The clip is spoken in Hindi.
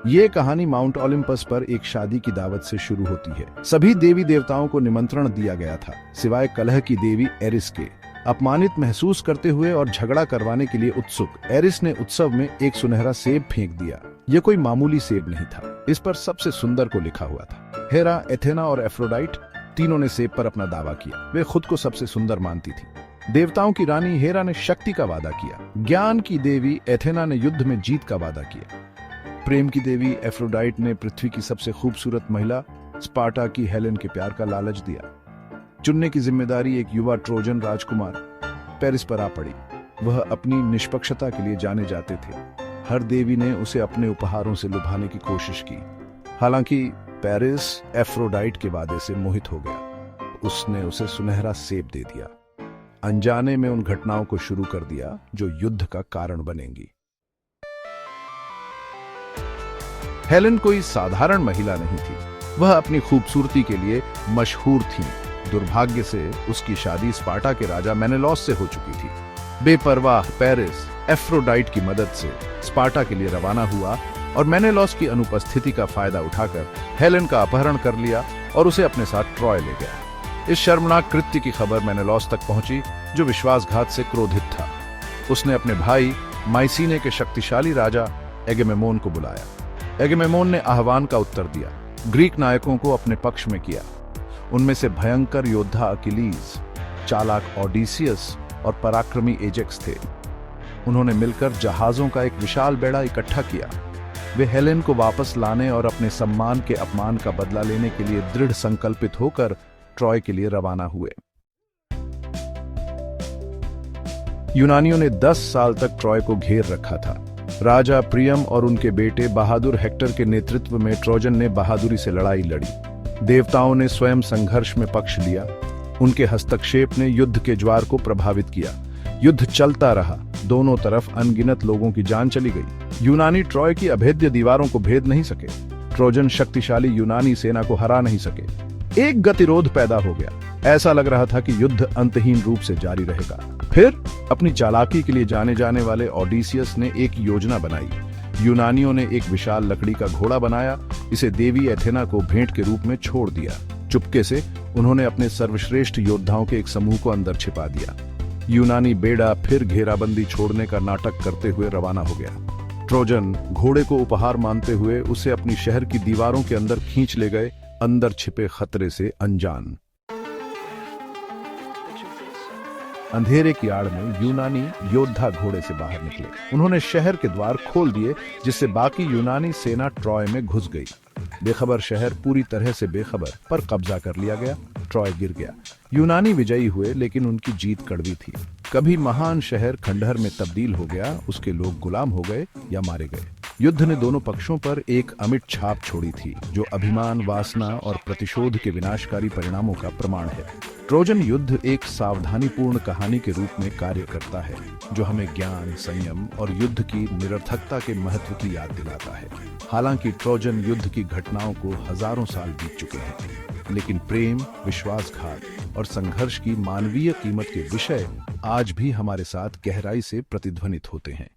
ये कहानी माउंट ओलंपस पर एक शादी की दावत से शुरू होती है। सभी देवी देवताओं को निमंत्रण दिया गया था, सिवाय कलह की देवी एरिस के। अपमानित महसूस करते हुए और झगड़ा करवाने के लिए उत्सुक, एरिस ने उत्सव में एक सुनहरा सेब फेंक दिया। ये कोई मामूली सेब नहीं था, इस पर सबसे सुंदर को लिखा हुआ था। हेरा, एथेना और एफ्रोडाइट तीनों ने सेब पर अपना दावा किया। वे खुद को सबसे सुंदर मानती थी। देवताओं की रानी हेरा ने शक्ति का वादा किया। ज्ञान की देवी एथेना ने युद्ध में जीत का वादा किया। प्रेम की देवी एफ्रोडाइट ने पृथ्वी की सबसे खूबसूरत महिला स्पार्टा की हेलेन के प्यार का लालच दिया। चुनने की जिम्मेदारी एक युवा ट्रोजन राजकुमार पेरिस पर आ पड़ी। वह अपनी निष्पक्षता के लिए जाने जाते थे। हर देवी ने उसे अपने उपहारों से लुभाने की कोशिश की। हालांकि पेरिस एफ्रोडाइट के वादे से मोहित हो गया। उसने उसे सुनहरा सेब दे दिया। अनजाने में उन घटनाओं को शुरू कर दिया जो युद्ध का कारण बनेंगी। हेलेन कोई साधारण महिला नहीं थी। वह अपनी खूबसूरती के लिए मशहूर थी। दुर्भाग्य से उसकी शादी स्पार्टा के राजा मेनेलॉस से हो चुकी थी। बेपरवाह पेरिस एफ्रोडाइट की मदद से स्पार्टा के लिए रवाना हुआ और मेनेलॉस की अनुपस्थिति का फायदा उठाकर हेलेन का अपहरण कर लिया और उसे अपने साथ ट्रॉय ले गया। इस शर्मनाक कृत्य की खबर मेनेलॉस तक पहुंची, जो विश्वासघात से क्रोधित था। उसने अपने भाई माइसीने के शक्तिशाली राजा एगेमेमोन को बुलाया। एगेमेमोन ने आह्वान का उत्तर दिया। ग्रीक नायकों को अपने पक्ष में किया। उनमें से भयंकर योद्धा अकिलीज, चालाक ओडिसियस और पराक्रमी एजेक्स थे। उन्होंने मिलकर जहाजों का एक विशाल बेड़ा इकट्ठा किया। वे हेलेन को वापस लाने और अपने सम्मान के अपमान का बदला लेने के लिए दृढ़ संकल्पित होकर ट्रॉय के लिए रवाना हुए। यूनानियों ने 10 साल तक ट्रॉय को घेर रखा था। राजा प्रियम और उनके बेटे बहादुर हेक्टर के नेतृत्व में ट्रोजन ने बहादुरी से लड़ाई लड़ी। देवताओं ने स्वयं संघर्ष में पक्ष लिया। उनके हस्तक्षेप ने युद्ध के ज्वार को प्रभावित किया। युद्ध चलता रहा। दोनों तरफ अनगिनत लोगों की जान चली गई। यूनानी ट्रॉय की अभेद्य दीवारों को भेद नहीं सके। ट्रोजन शक्तिशाली यूनानी सेना को हरा नहीं सके। एक गतिरोध पैदा हो गया। ऐसा लग रहा था कि युद्ध अंतहीन रूप से जारी रहेगा। फिर अपनी चालाकी के लिए जाने जाने वाले ओडिसियस ने एक योजना बनाई। यूनानियों ने एक विशाल लकड़ी का घोड़ा बनाया। इसे देवी एथेना को भेंट के रूप में छोड़ दिया। चुपके से उन्होंने अपने सर्वश्रेष्ठ योद्धाओं के एक समूह को अंदर छिपा दिया। यूनानी बेड़ा फिर घेराबंदी छोड़ने का नाटक करते हुए रवाना हो गया। ट्रोजन घोड़े को उपहार मानते हुए उसे अपनी शहर की दीवारों के अंदर खींच ले गए, अंदर छिपे खतरे से अनजान। अंधेरे की आड़ में यूनानी योद्धा घोड़े से बाहर निकले। उन्होंने शहर के द्वार खोल दिए, जिससे बाकी यूनानी सेना ट्रॉय में घुस गई। बेखबर शहर पूरी तरह से बेखबर पर कब्जा कर लिया गया। ट्रॉय गिर गया। यूनानी विजयी हुए, लेकिन उनकी जीत कड़वी थी। कभी महान शहर खंडहर में तब्दील हो गया, उसके लोग गुलाम हो गए या मारे गए। युद्ध ने दोनों पक्षों पर एक अमिट छाप छोड़ी थी, जो अभिमान, वासना और प्रतिशोध के विनाशकारी परिणामों का प्रमाण है। ट्रोजन युद्ध एक सावधानीपूर्ण कहानी के रूप में कार्य करता है, जो हमें ज्ञान, संयम और युद्ध की निरर्थकता के महत्व की याद दिलाता है। हालांकि ट्रोजन युद्ध की घटनाओं को हजारों साल बीत चुके हैं, लेकिन प्रेम, विश्वासघात और संघर्ष की मानवीय कीमत के विषय आज भी हमारे साथ गहराई से प्रतिध्वनित होते हैं।